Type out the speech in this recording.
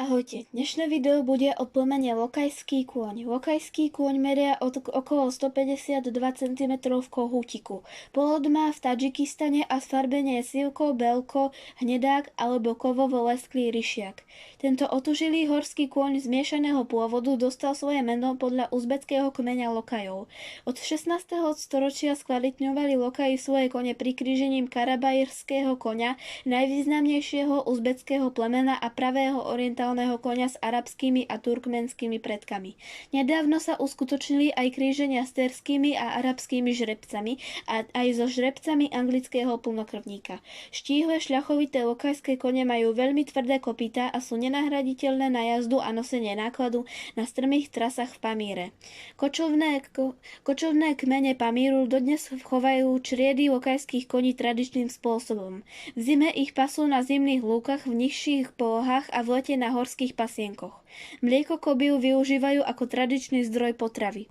Ahojte, dnešné video bude o plemene lokajský kôň. Lokajský kôň meria okolo 152 cm v kohútiku. Pôvod má v Tadžikistane a sfarbenie je sivko, belko, hnedák alebo kovovo lesklý ryšiak. Tento otužilý horský kôň zmiešaného pôvodu dostal svoje meno podľa uzbeckého kmeňa Lokajov. Od 16. storočia skvalitňovali Lokaji svoje kone prikrížením karabajrského koňa, najvýznamnejšieho uzbeckého plemena a pravého orientálneho koňa s arabskými a turkmenskými predkami. Nedávno sa uskutočnili aj kríženia s terskými a arabskými žrebcami a aj so žrebcami anglického plnokrvníka. Štíhle šľachovité lokajské kone majú veľmi tvrdé kopytá a sú nenahraditeľné na jazdu a nosenie nákladu na strmých trasách v Pamíre. Kočovné kmene Pamíru dodnes chovajú čriedy lokajských koní tradičným spôsobom. V zime ich pasú na zimných lúkach v nižších polohách a v lete na horských pasienkoch. Mlieko kobyl využívajú ako tradičný zdroj potravy.